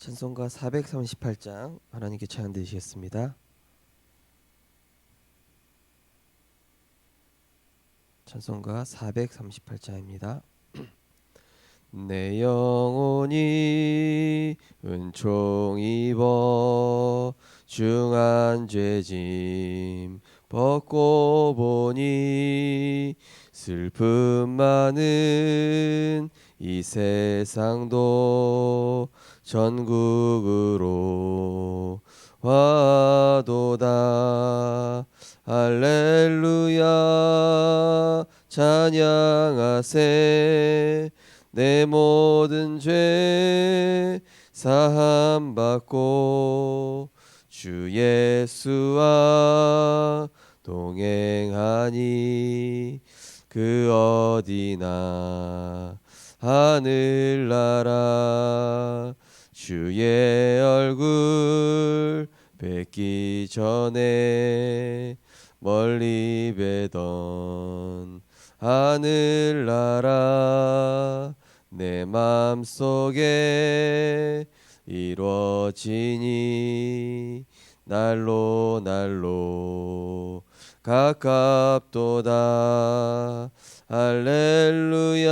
찬송가 438장 하나님께 찬양 드리시겠습니다. 찬송가 438장입니다. 내 영혼이 은총 입어 중한 죄짐 벗고 보니 슬픔 많은 이 세상도 전국으로 와도다. 할렐루야 찬양하세. 내 모든 죄 사함 받고 주 예수와 동행하니 그 어디나 하늘나라 주의 얼굴 뵙기 전에 멀리 뵈던 하늘나라 내 맘속에 이루어지니 날로 날로 가깝도다. 할렐루야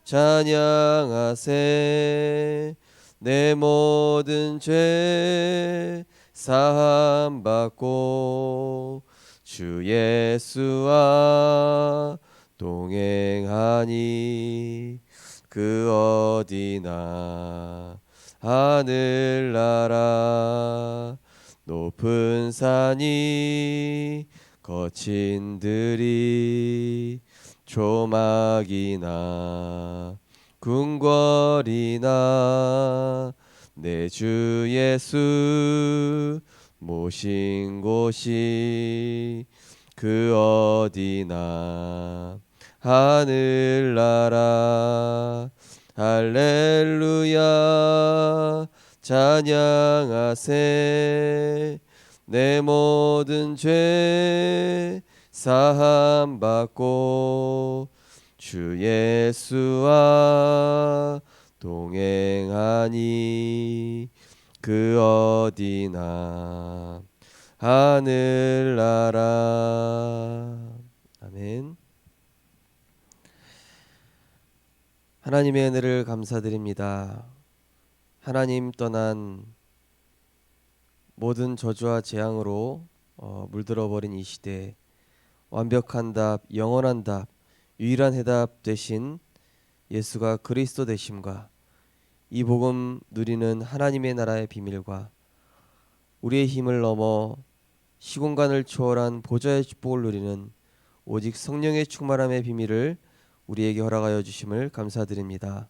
찬양하세. 내 모든 죄 사함 받고 주 예수와 동행하니 그 어디나 하늘나라 높은 산이 거친 들이 조막이나 궁궐이나 내 주 예수 모신 곳이 그 어디나 하늘나라 할렐루야 찬양하세. 내 모든 죄 사함 받고 주 예수와 동행하니 그 어디나 하늘나라. 아멘. 하나님의 은혜를 감사드립니다. 하나님 떠난 모든 저주와 재앙으로 물들어버린 이 시대에 완벽한 답, 영원한 답, 유일한 해답 되신 예수가 그리스도 되심과 이 복음 누리는 하나님의 나라의 비밀과 우리의 힘을 넘어 시공간을 초월한 보좌의 축복을 누리는 오직 성령의 충만함의 비밀을 우리에게 허락하여 주심을 감사드립니다.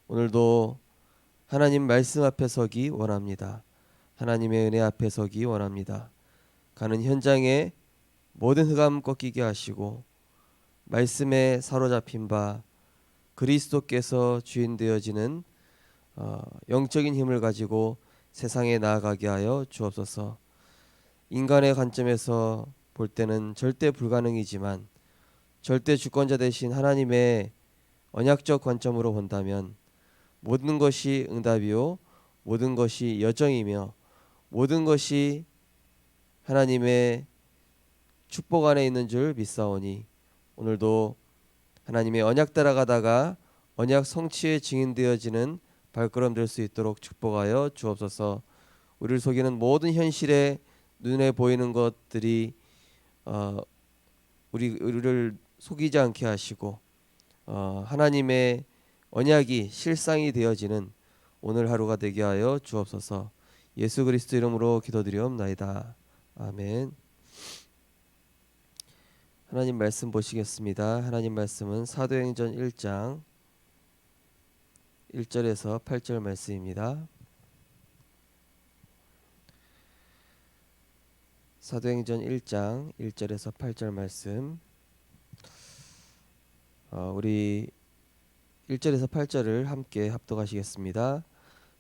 오늘도 하나님 말씀 앞에 서기 원합니다. 하나님의 은혜 앞에 서기 원합니다. 가는 현장에 모든 흑암 꺾이게 하시고 말씀에 사로잡힌 바 그리스도께서 주인 되어지는 영적인 힘을 가지고 세상에 나아가게 하여 주옵소서. 인간의 관점에서 볼 때는 절대 불가능이지만 절대 주권자 되신 하나님의 언약적 관점으로 본다면 모든 것이 응답이요 모든 것이 여정이며 모든 것이 하나님의 축복 안에 있는 줄 믿사오니 오늘도 하나님의 언약 따라가다가 언약 성취의 증인되어지는 발걸음 될 수 있도록 축복하여 주옵소서. 우리를 속이는 모든 현실에 눈에 보이는 것들이 우리를 속이지 않게 하시고 하나님의 언약이 실상이 되어지는 오늘 하루가 되게 하여 주옵소서. 예수 그리스도 이름으로 기도드리옵나이다. 아멘. 하나님 말씀 보시겠습니다. 하나님 말씀은 사도행전 1장 1절에서 8절 말씀입니다. 사도행전 1장 1절에서 8절 말씀, 우리 1절에서 8절을 함께 합독하시겠습니다.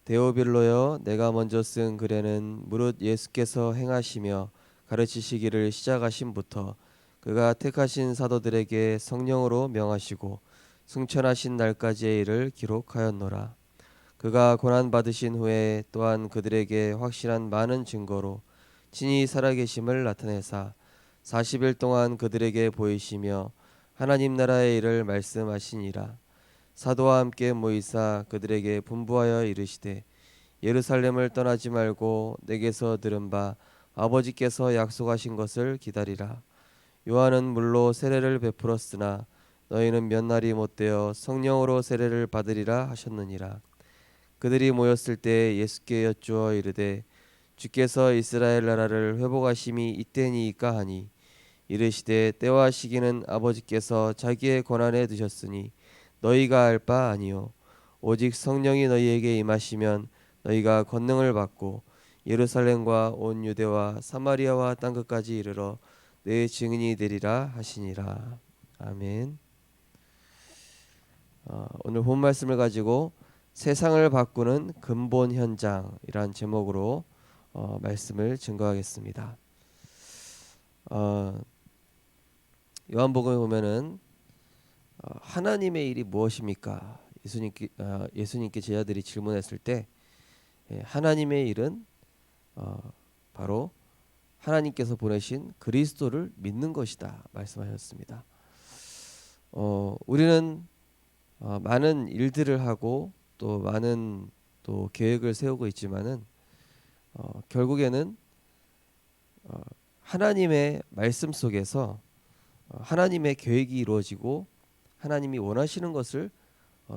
데오빌로여, 내가 먼저 쓴 글에는 무릇 예수께서 행하시며 가르치시기를 시작하심부터 그가 택하신 사도들에게 성령으로 명하시고 승천하신 날까지의 일을 기록하였노라. 그가 고난 받으신 후에 또한 그들에게 확실한 많은 증거로 친히 살아계심을 나타내사 40일 동안 그들에게 보이시며 하나님 나라의 일을 말씀하시니라. 사도와 함께 모이사 그들에게 분부하여 이르시되 예루살렘을 떠나지 말고 내게서 들은 바 아버지께서 약속하신 것을 기다리라. 요한은 물로 세례를 베풀었으나 너희는 몇 날이 못되어 성령으로 세례를 받으리라 하셨느니라. 그들이 모였을 때 예수께 여쭈어 이르되 주께서 이스라엘 나라를 회복하심이 이때니이까 하니 이르시되 때와 시기는 아버지께서 자기의 권한에 두셨으니 너희가 알 바 아니요 오직 성령이 너희에게 임하시면 너희가 권능을 받고 예루살렘과 온 유대와 사마리아와 땅 끝까지 이르러 내 증인이 되리라 하시니라. 아멘. 오늘 본 말씀을 가지고 세상을 바꾸는 근본 현장이란 제목으로 말씀을 증거하겠습니다. 요한복음에 보면은 하나님의 일이 무엇입니까? 예수님께 제자들이 질문했을 때 하나님의 일은 바로 하나님께서 보내신 그리스도를 믿는 것이다 말씀하셨습니다. 우리는 많은 일들을 하고 또 많은 또 계획을 세우고 있지만은 결국에는 하나님의 말씀 속에서 하나님의 계획이 이루어지고 하나님이 원하시는 것을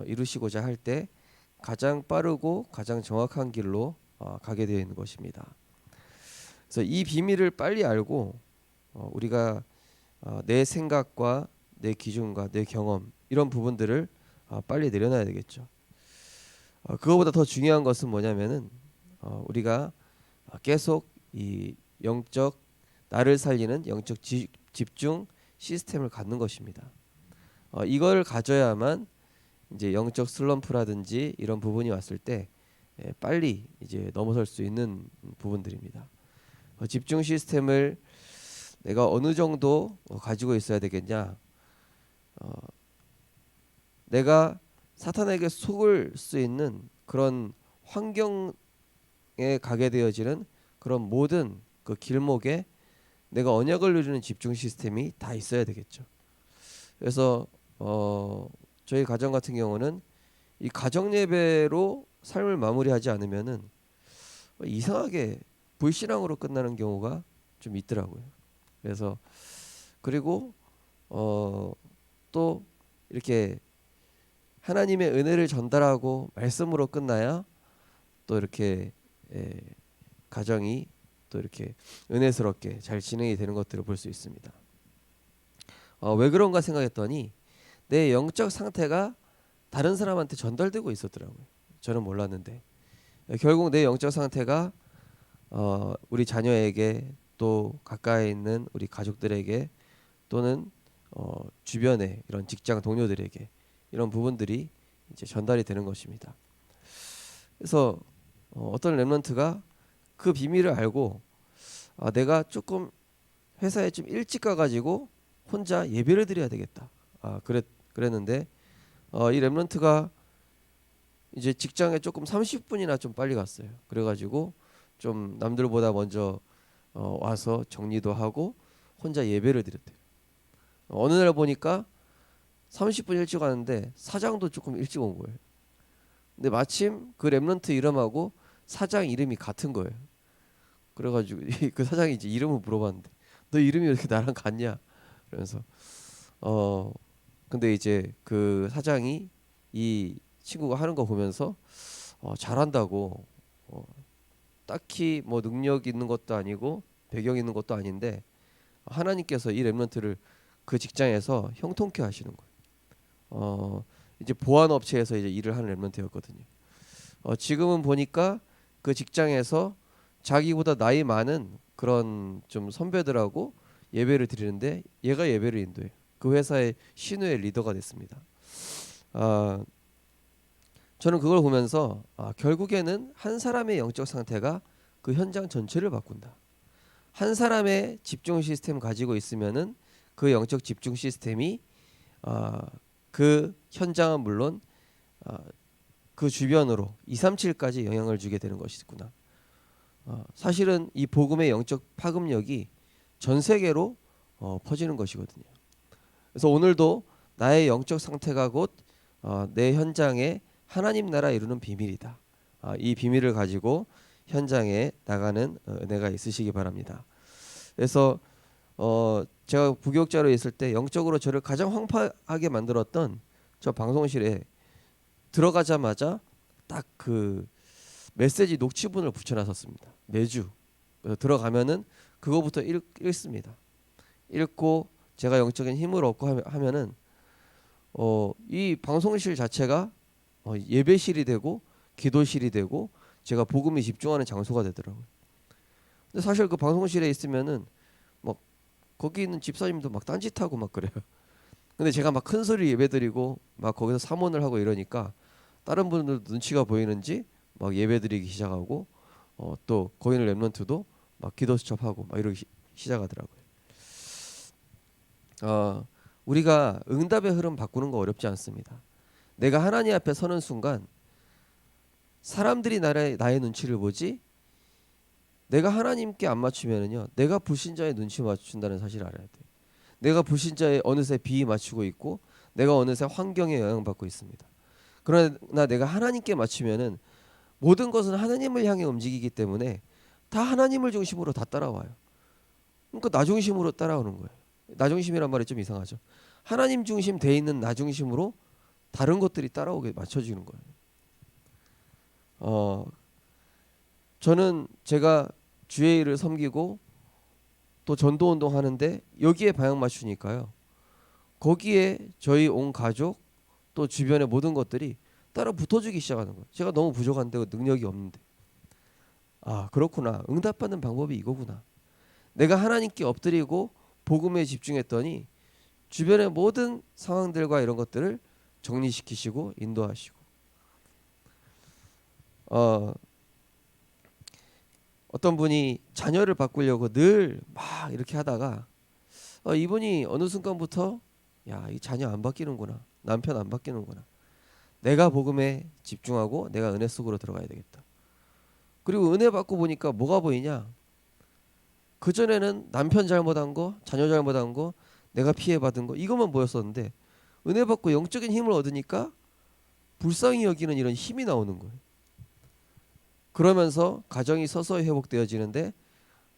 이루시고자 할 때 가장 빠르고 가장 정확한 길로 가게 되어 있는 것입니다. 그래서 이 비밀을 빨리 알고 우리가 내 생각과 내 기준과 내 경험 이런 부분들을 빨리 내려놔야 되겠죠. 그거보다 더 중요한 것은 뭐냐면은 우리가 계속 이 영적 나를 살리는 영적 집중 시스템을 갖는 것입니다. 이걸 가져야만 이제 영적 슬럼프라든지 이런 부분이 왔을 때 빨리 이제 넘어설 수 있는 부분들입니다. 집중 시스템을 내가 어느 정도 가지고 있어야 되겠냐? 내가 사탄에게 속을 수 있는 그런 환경에 가게 되어지는 그런 모든 그 길목에 내가 언약을 누리는 집중 시스템이 다 있어야 되겠죠. 그래서 저희 가정 같은 경우는 이 가정 예배로 삶을 마무리하지 않으면은 이상하게 불신앙으로 끝나는 경우가 좀 있더라고요. 그래서 그리고 또 이렇게 하나님의 은혜를 전달하고 말씀으로 끝나야 또 이렇게 가정이 또 이렇게 은혜스럽게 잘 진행이 되는 것들을 볼 수 있습니다. 왜 그런가 생각했더니 내 영적 상태가 다른 사람한테 전달되고 있었더라고요. 저는 몰랐는데 결국 내 영적 상태가 우리 자녀에게 또 가까이 있는 우리 가족들에게 또는 주변의 이런 직장 동료들에게 이런 부분들이 이제 전달이 되는 것입니다. 그래서 어떤 렘넌트가 그 비밀을 알고 내가 조금 회사에 좀 일찍 가가지고 혼자 예배를 드려야 되겠다. 그랬는데 이 렘넌트가 이제 직장에 조금 30분이나 좀 빨리 갔어요. 그래가지고 좀 남들보다 먼저 와서 정리도 하고 혼자 예배를 드렸대요. 어느 날 보니까 30분 일찍 왔는데 사장도 조금 일찍 온 거예요. 근데 마침 그 렘넌트 이름하고 사장 이름이 같은 거예요. 그래가지고 그 사장이 이제 이름을 물어봤는데 너 이름이 왜 이렇게 나랑 같냐? 그래서 근데 이제 그 사장이 이 친구가 하는 거 보면서 잘한다고 딱히 뭐 능력 있는 것도 아니고 배경 있는 것도 아닌데 하나님께서 이 렘넌트를 그 직장에서 형통케 하시는 거예요. 이제 보안 업체에서 이제 일을 하는 렘넌트였거든요. 지금은 보니까 그 직장에서 자기보다 나이 많은 그런 좀 선배들하고 예배를 드리는데 얘가 예배를 인도해요. 그 회사의 신우의 리더가 됐습니다. 저는 그걸 보면서 결국에는 한 사람의 영적 상태가 그 현장 전체를 바꾼다. 한 사람의 집중 시스템 가지고 있으면은 그 영적 집중 시스템이 그 현장은 물론 그 주변으로 2, 3, 7까지 영향을 주게 되는 것이구나. 사실은 이 복음의 영적 파급력이 전 세계로 퍼지는 것이거든요. 그래서 오늘도 나의 영적 상태가 곧 내 현장에 하나님 나라 이루는 비밀이다. 이 비밀을 가지고 현장에 나가는 은혜가 있으시기 바랍니다. 그래서 제가 부교육자로 있을 때 영적으로 저를 가장 황폐하게 만들었던 저 방송실에 들어가자마자 딱 그 메시지 녹취본을 붙여놨었습니다. 매주 들어가면은 그거부터 읽습니다. 읽고 제가 영적인 힘을 얻고 하면은 이 방송실 자체가 예배실이 되고 기도실이 되고 제가 복음에 집중하는 장소가 되더라고요. 근데 사실 그 방송실에 있으면은 막 거기 있는 집사님도 막 딴짓하고 막 그래요. 근데 제가 막 큰 소리 예배드리고 막 거기서 사모를 하고 이러니까 다른 분들 눈치가 보이는지 막 예배드리기 시작하고 또 거기 있는 렘넌트도 막 기도 수첩하고 막 이러기 시작하더라고요. 우리가 응답의 흐름 바꾸는 거 어렵지 않습니다. 내가 하나님 앞에 서는 순간 사람들이 나의 눈치를 보지 내가 하나님께 안 맞추면은요 내가 불신자의 눈치 맞춘다는 사실을 알아야 돼요. 내가 불신자의 어느새 비위 맞추고 있고 내가 어느새 환경에 영향받고 있습니다. 그러나 내가 하나님께 맞추면은 모든 것은 하나님을 향해 움직이기 때문에 다 하나님을 중심으로 다 따라와요. 그러니까 나 중심으로 따라오는 거예요. 나 중심이란 말이 좀 이상하죠. 하나님 중심 돼 있는 나 중심으로 다른 것들이 따라오게 맞춰지는 거예요. 저는 제가 주의 일을 섬기고 또 전도 운동 하는데 여기에 방향 맞추니까요. 거기에 저희 온 가족 또 주변의 모든 것들이 따라 붙어주기 시작하는 거예요. 제가 너무 부족한데 능력이 없는데. 그렇구나. 응답받는 방법이 이거구나. 내가 하나님께 엎드리고 복음에 집중했더니 주변의 모든 상황들과 이런 것들을 정리시키시고 인도하시고 어떤 분이 자녀를 바꾸려고 늘 막 이렇게 하다가 이분이 어느 순간부터 야, 이 자녀 안 바뀌는구나. 남편 안 바뀌는구나. 내가 복음에 집중하고 내가 은혜 속으로 들어가야 되겠다. 그리고 은혜 받고 보니까 뭐가 보이냐? 그전에는 남편 잘못한 거, 자녀 잘못한 거, 내가 피해받은 거 이것만 보였었는데 은혜 받고 영적인 힘을 얻으니까 불쌍히 여기는 이런 힘이 나오는 거예요. 그러면서 가정이 서서히 회복되어지는데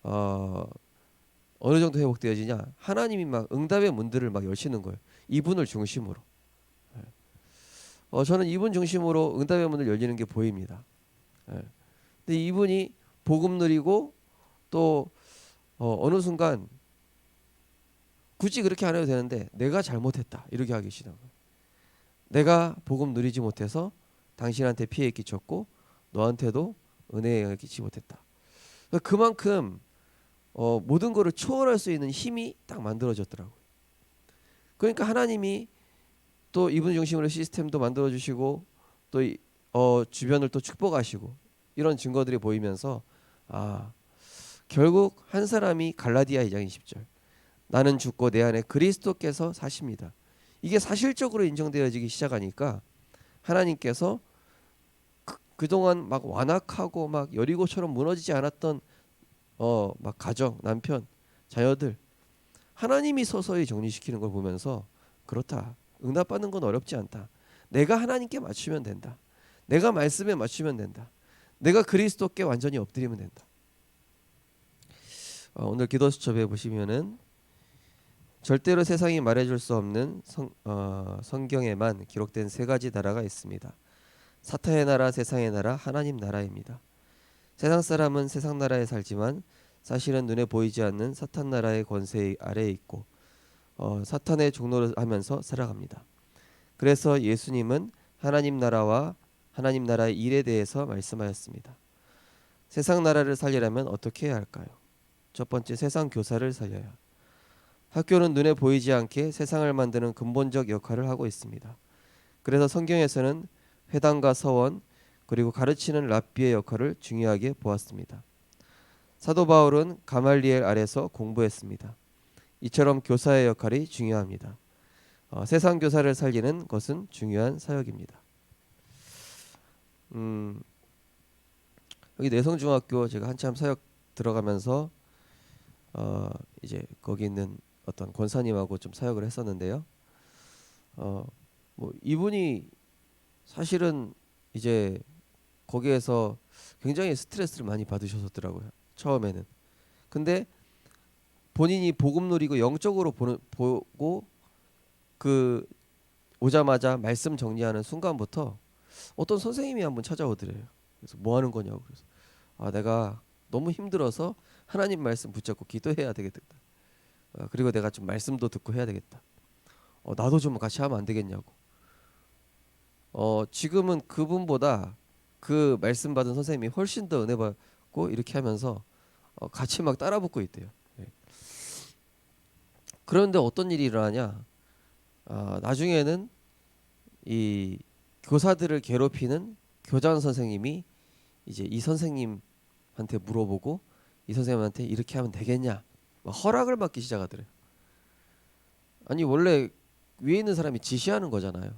어느 정도 회복되어지냐? 하나님이 막 응답의 문들을 막 여시는 거예요. 이분을 중심으로. 저는 이분 중심으로 응답의 문을 열리는 게 보입니다. 근데 이분이 복음 누리고 또 어느 순간 굳이 그렇게 안 해도 되는데 내가 잘못했다 이렇게 하기 싫은 거예요. 내가 복음 누리지 못해서 당신한테 피해 끼쳤고 너한테도 은혜에 끼치지 못했다. 그만큼 모든 것을 초월할 수 있는 힘이 딱 만들어졌더라고요. 그러니까 하나님이 또 이분 중심으로 시스템도 만들어 주시고 또 주변을 또 축복하시고 이런 증거들이 보이면서 결국 한 사람이 갈라디아 2장 20절 나는 죽고 내 안에 그리스도께서 사십니다. 이게 사실적으로 인정되어지기 시작하니까 하나님께서 그동안 막 완악하고 막 여리고처럼 무너지지 않았던 막 가정, 남편, 자녀들 하나님이 서서히 정리시키는 걸 보면서 그렇다. 응답받는 건 어렵지 않다. 내가 하나님께 맞추면 된다. 내가 말씀에 맞추면 된다. 내가 그리스도께 완전히 엎드리면 된다. 오늘 기도 수첩에 보시면은 절대로 세상이 말해줄 수 없는 성경에만 기록된 세 가지 나라가 있습니다. 사탄의 나라, 세상의 나라, 하나님 나라입니다. 세상 사람은 세상 나라에 살지만 사실은 눈에 보이지 않는 사탄 나라의 권세 아래에 있고 사탄의 종노릇 하면서 살아갑니다. 그래서 예수님은 하나님 나라와 하나님 나라의 일에 대해서 말씀하였습니다. 세상 나라를 살리려면 어떻게 해야 할까요? 첫 번째, 세상 교사를 살려야. 학교는 눈에 보이지 않게 세상을 만드는 근본적 역할을 하고 있습니다. 그래서 성경에서는 회당과 서원 그리고 가르치는 랍비의 역할을 중요하게 보았습니다. 사도 바울은 가말리엘 아래서 공부했습니다. 이처럼 교사의 역할이 중요합니다. 세상 교사를 살리는 것은 중요한 사역입니다. 음, 여기 내성중학교 제가 한참 사역 들어가면서 어, 이제 거기 있는 어떤 권사님하고 좀 사역을 했었는데요. 어, 뭐 이분이 사실은 이제 거기에서 굉장히 스트레스를 많이 받으셨었더라고요. 처음에는. 근데 본인이 복음 누리고 영적으로 보고 그 오자마자 말씀 정리하는 순간부터 어떤 선생님이 한번 찾아오더래요. 그래서 뭐 하는 거냐고. 그래서 아, 내가 너무 힘들어서 하나님 말씀 붙잡고 기도해야 되겠다. 그리고 내가 좀 말씀도 듣고 해야 되겠다. 나도 좀 같이 하면 안 되겠냐고. 지금은 그분보다 그 말씀 받은 선생님이 훨씬 더 은혜 받고 이렇게 하면서 같이 막 따라 붙고 있대요. 예. 그런데 어떤 일이 일어나냐? 나중에는 이 교사들을 괴롭히는 교장 선생님이 이제 이 선생님한테 물어보고 이 선생님한테 이렇게 하면 되겠냐? 막 허락을 받기 시작하더래요. 아니 원래 위에 있는 사람이 지시하는 거잖아요.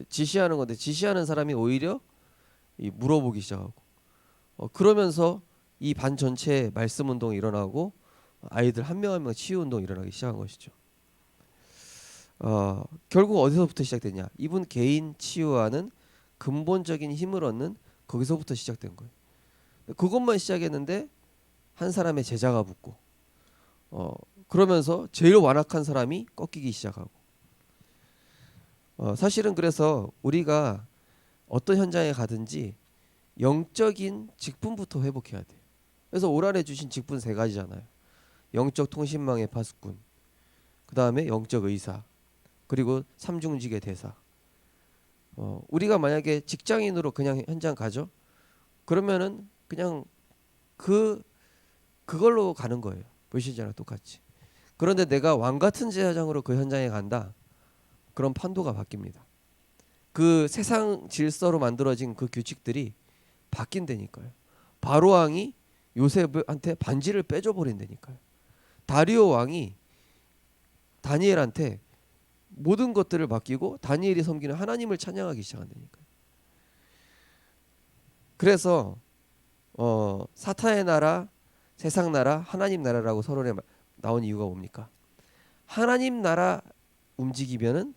지시하는 건데 지시하는 사람이 오히려 이 물어보기 시작하고 그러면서 이 반 전체에 말씀 운동이 일어나고 아이들 한 명 한 명 치유 운동이 일어나기 시작한 것이죠. 결국 어디서부터 시작됐냐? 이분 개인 치유하는 근본적인 힘을 얻는 거기서부터 시작된 거예요. 그것만 시작했는데 한 사람의 제자가 붙고 그러면서 제일 완악한 사람이 꺾이기 시작하고 사실은 그래서 우리가 어떤 현장에 가든지 영적인 직분부터 회복해야 돼요. 그래서 올 한해 주신 직분 세 가지잖아요. 영적 통신망의 파수꾼, 그 다음에 영적 의사, 그리고 삼중직의 대사. 우리가 만약에 직장인으로 그냥 현장 가죠. 그러면은 그냥 그걸로 가는 거예요. 불신자랑 똑같이. 그런데 내가 왕 같은 제사장으로 그 현장에 간다. 그럼 판도가 바뀝니다. 그 세상 질서로 만들어진 그 규칙들이 바뀐다니까요. 바로 왕이 요셉한테 반지를 빼줘 버린다니까요. 다리오 왕이 다니엘한테 모든 것들을 맡기고 다니엘이 섬기는 하나님을 찬양하기 시작한다니까요. 그래서 사탄의 나라, 세상 나라, 하나님 나라라고 서론에 나온 이유가 뭡니까? 하나님 나라 움직이면은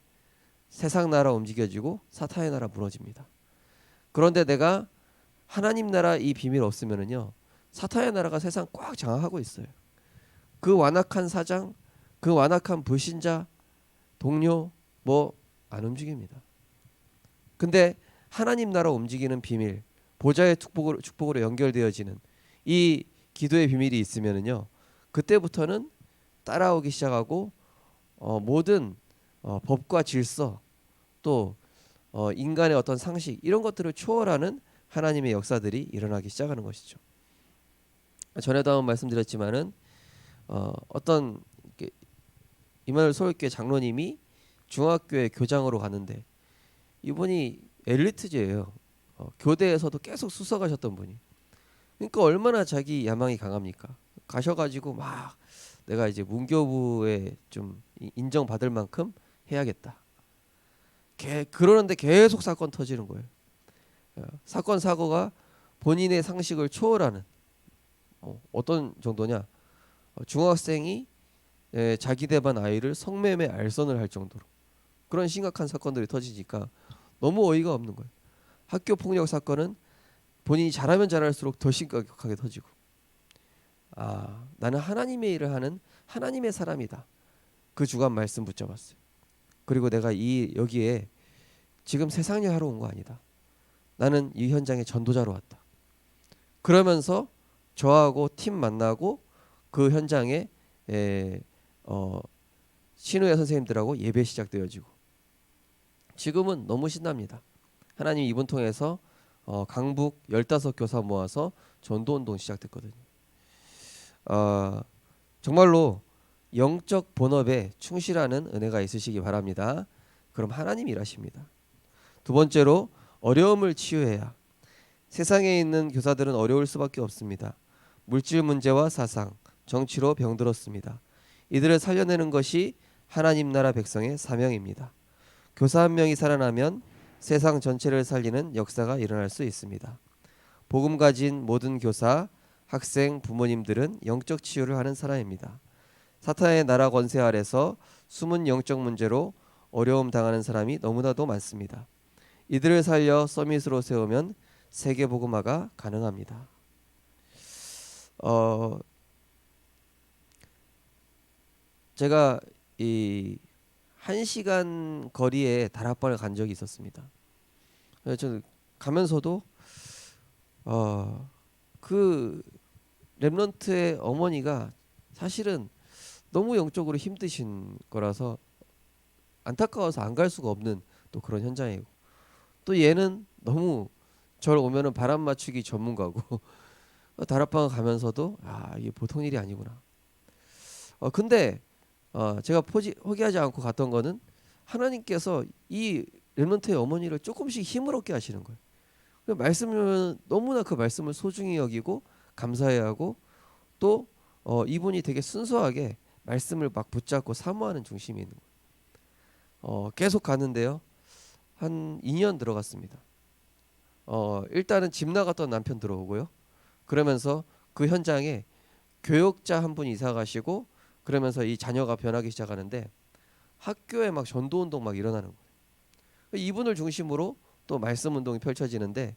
세상 나라 움직여지고 사탄의 나라 무너집니다. 그런데 내가 하나님 나라 이 비밀 없으면은요, 사탄의 나라가 세상 꽉 장악하고 있어요. 그 완악한 사장, 그 완악한 불신자, 동료 뭐 안 움직입니다. 근데 하나님 나라 움직이는 비밀, 보좌의 축복으로 연결되어지는 이 기도의 비밀이 있으면은요, 그때부터는 따라오기 시작하고 모든 법과 질서 또 인간의 어떤 상식 이런 것들을 초월하는 하나님의 역사들이 일어나기 시작하는 것이죠. 전에도 한번 말씀드렸지만은 어떤 이마누엘 서울교회 장로님이 중학교에 교장으로 가는데 이분이 엘리트제예요. 교대에서도 계속 수석하셨던 분이. 그러니까 얼마나 자기 야망이 강합니까? 가셔가지고 막 내가 이제 문교부에 좀 인정받을 만큼 해야겠다. 그러는데 계속 사건 터지는 거예요. 사건 사고가 본인의 상식을 초월하는 어떤 정도냐? 중학생이 자기 대반 아이를 성매매 알선을 할 정도로 그런 심각한 사건들이 터지니까 너무 어이가 없는 거예요. 학교 폭력 사건은 본인이 잘하면 잘할수록 더 심각하게 터지고 나는 하나님의 일을 하는 하나님의 사람이다. 그 주간 말씀 붙잡았어요. 그리고 내가 여기에 지금 세상 일 하러 온 거 아니다. 나는 이 현장에 전도자로 왔다. 그러면서 저하고 팀 만나고 그 현장에 신우야 선생님들하고 예배 시작되어지고 지금은 너무 신납니다. 하나님 이분 통해서 강북 15교사 모아서 전도운동 시작됐거든요. 정말로 영적 본업에 충실하는 은혜가 있으시기 바랍니다. 그럼 하나님 일하십니다. 두 번째로 어려움을 치유해야. 세상에 있는 교사들은 어려울 수밖에 없습니다. 물질 문제와 사상, 정치로 병들었습니다. 이들을 살려내는 것이 하나님 나라 백성의 사명입니다. 교사 한 명이 살아나면 세상 전체를 살리는 역사가 일어날 수 있습니다. 복음 가진 모든 교사, 학생, 부모님들은 영적 치유를 하는 사람입니다. 사탄의 나라 권세 아래서 숨은 영적 문제로 어려움 당하는 사람이 너무나도 많습니다. 이들을 살려 서밋으로 세우면 세계 복음화가 가능합니다. 제가 이 1시간 거리에 다락방을 간 적이 있었습니다. 저는 가면서도 그 렘넌트의 어머니가 사실은 너무 영적으로 힘드신 거라서 안타까워서 안 갈 수가 없는 또 그런 현장이고, 또 얘는 너무 절 오면은 바람 맞추기 전문가고 다락방 가면서도 이게 보통 일이 아니구나. 근데 제가 포기하지 않고 갔던 거는 하나님께서 이 렘넌트의 어머니를 조금씩 힘을 얻게 하시는 거예요. 말씀을 너무나 그 말씀을 소중히 여기고 감사해하고, 또 이분이 되게 순수하게 말씀을 막 붙잡고 사모하는 중심이 있는 거예요. 계속 가는데요, 한 2년 들어갔습니다. 일단은 집 나갔던 남편 들어오고요. 그러면서 그 현장에 교역자 한 분 이사 가시고, 그러면서 이 자녀가 변하기 시작하는데 학교에 막 전도운동 막 일어나는 거예요. 이분을 중심으로 또 말씀 운동이 펼쳐지는데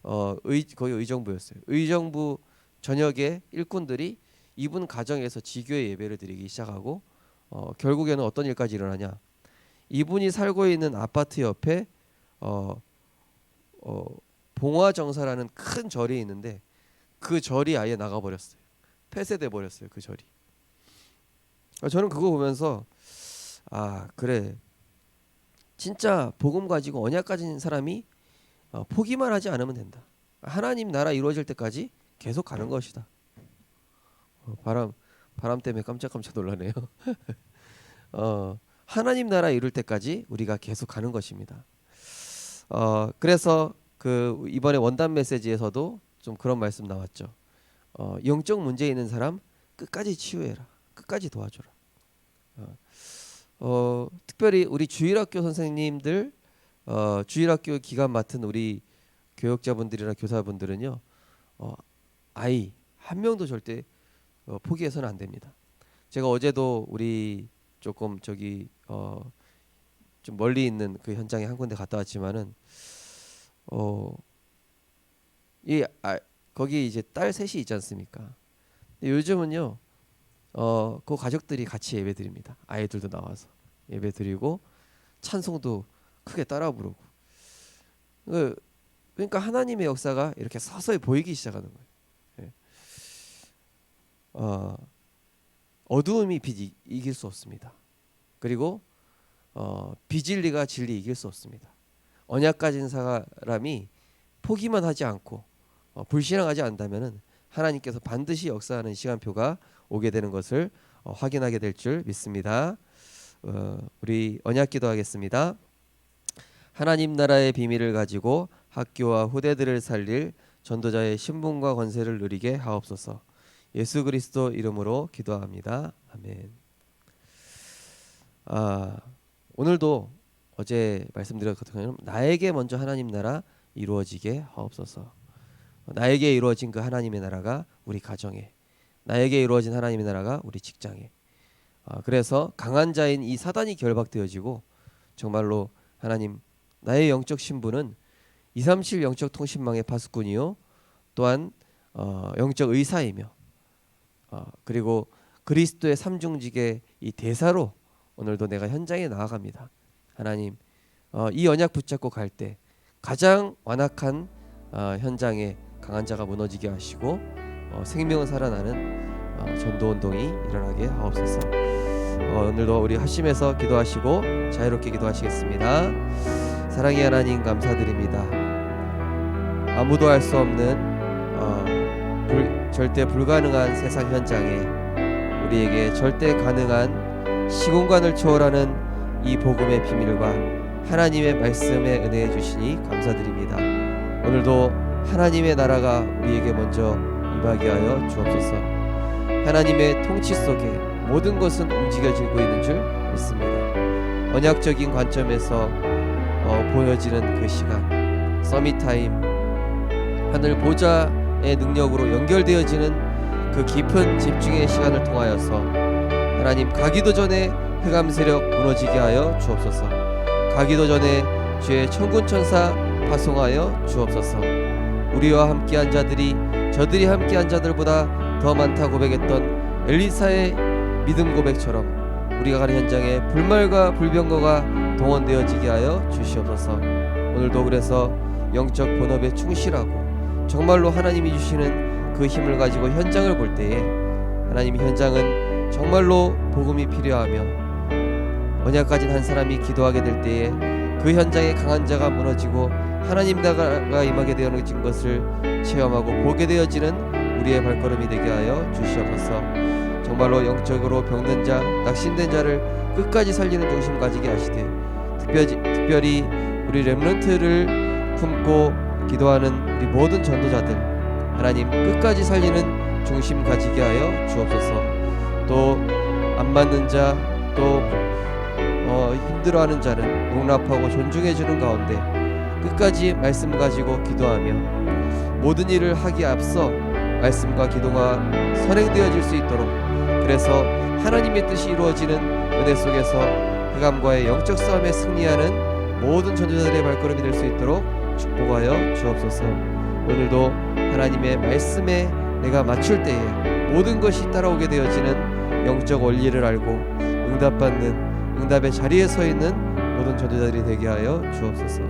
거의 의정부였어요. 의정부 전역의 일꾼들이 이분 가정에서 지교의 예배를 드리기 시작하고, 결국에는 어떤 일까지 일어나냐, 이분이 살고 있는 아파트 옆에 봉화정사라는 큰 절이 있는데 그 절이 아예 나가버렸어요. 폐쇄돼 버렸어요, 그 절이. 저는 그거 보면서 그래, 진짜 복음 가지고 언약 가진 사람이 포기만 하지 않으면 된다. 하나님 나라 이루어질 때까지 계속 가는 것이다. 바람 때문에 깜짝깜짝 놀라네요. 하나님 나라 이룰 때까지 우리가 계속 가는 것입니다. 그래서 그 이번에 원단 메시지에서도 좀 그런 말씀 나왔죠. 영적 문제 있는 사람 끝까지 치유해라. 끝까지 도와줘라. 특별히 우리 주일학교 선생님들, 주일학교 기간 맡은 우리 교역자분들이나 교사분들은요, 아이 한 명도 절대 포기해서는 안 됩니다. 제가 어제도 우리 조금 좀 멀리 있는 그 현장에 한 군데 갔다 왔지만은 거기 이제 딸 셋이 있지 않습니까? 요즘은요, 그 가족들이 같이 예배 드립니다. 아이들도 나와서 예배 드리고 찬송도 크게 따라 부르고. 그러니까 하나님의 역사가 이렇게 서서히 보이기 시작하는 거예요. 어두움이 빛 이길 수 없습니다. 그리고 비진리가 진리 이길 수 없습니다. 언약 가진 사람이 포기만 하지 않고 불신앙하지 않는다면은 하나님께서 반드시 역사하는 시간표가 오게 되는 것을 확인하게 될 줄 믿습니다. 우리 언약 기도하겠습니다. 하나님 나라의 비밀을 가지고 학교와 후대들을 살릴 전도자의 신분과 권세를 누리게 하옵소서. 예수 그리스도 이름으로 기도합니다. 아멘. 오늘도 어제 말씀드렸던 것처럼 나에게 먼저 하나님 나라 이루어지게 하옵소서. 나에게 이루어진 그 하나님의 나라가 우리 가정에, 나에게 이루어진 하나님의 나라가 우리 직장에, 그래서 강한 자인 이 사단이 결박되어지고 정말로 하나님, 나의 영적 신분은 237 영적 통신망의 파수꾼이요, 또한 영적 의사이며, 그리고 그리스도의 삼중직의 이 대사로 오늘도 내가 현장에 나아갑니다. 하나님, 이 언약 붙잡고 갈 때 가장 완악한 현장에 강한 자가 무너지게 하시고 생명은 살아나는 전도운동이 일어나게 하옵소서. 오늘도 우리 하심에서 기도하시고 자유롭게 기도하시겠습니다. 사랑의 하나님, 감사드립니다. 아무도 알 수 없는 절대 불가능한 세상 현장에 우리에게 절대 가능한 시공간을 초월하는 이 복음의 비밀과 하나님의 말씀에 은혜해 주시니 감사드립니다. 오늘도 하나님의 나라가 우리에게 먼저 임하게 하여 주옵소서. 하나님의 통치 속에 모든 것은 움직여지고 있는 줄 믿습니다. 언약적인 관점에서 보여지는 그 시간, 서밋타임, 하늘 보좌의 능력으로 연결되어지는 그 깊은 집중의 시간을 통하여서 하나님, 가기도 전에 흑암 세력 무너지게 하여 주옵소서. 가기도 전에 주의 천군 천사 파송하여 주옵소서. 우리와 함께한 자들이 저들이 함께한 자들보다 더 많다 고백했던 엘리사의 믿음 고백처럼 우리가 가는 현장에 불말과 불병거가 동원되어지게 하여 주시옵소서. 오늘도 그래서 영적 본업에 충실하고 정말로 하나님이 주시는 그 힘을 가지고 현장을 볼 때에, 하나님, 현장은 정말로 복음이 필요하며 언약 가진 한 사람이 기도하게 될 때에 그 현장에 강한 자가 무너지고 하나님 나라가 임하게 되어진 것을 체험하고 보게 되어지는 우리의 발걸음이 되게 하여 주시옵소서. 정말로 영적으로 병든 자, 낙심된 자를 끝까지 살리는 중심 가지게 하시되, 특별히 우리 렘넌트를 품고 기도하는 우리 모든 전도자들, 하나님, 끝까지 살리는 중심 가지게 하여 주옵소서. 또 안 맞는 자, 또 힘들어하는 자는 용납하고 존중해주는 가운데 끝까지 말씀 가지고 기도하며 모든 일을 하기에 앞서 말씀과 기도가 선행되어질 수 있도록, 그래서 하나님의 뜻이 이루어지는 은혜 속에서 흑암과의 영적 싸움에 승리하는 모든 전도자들의 발걸음이 될 수 있도록 축복하여 주옵소서. 오늘도 하나님의 말씀에 내가 맞출 때에 모든 것이 따라오게 되어지는 영적 원리를 알고 응답의 자리에 서 있는 모든 전도자들이 되게 하여 주옵소서.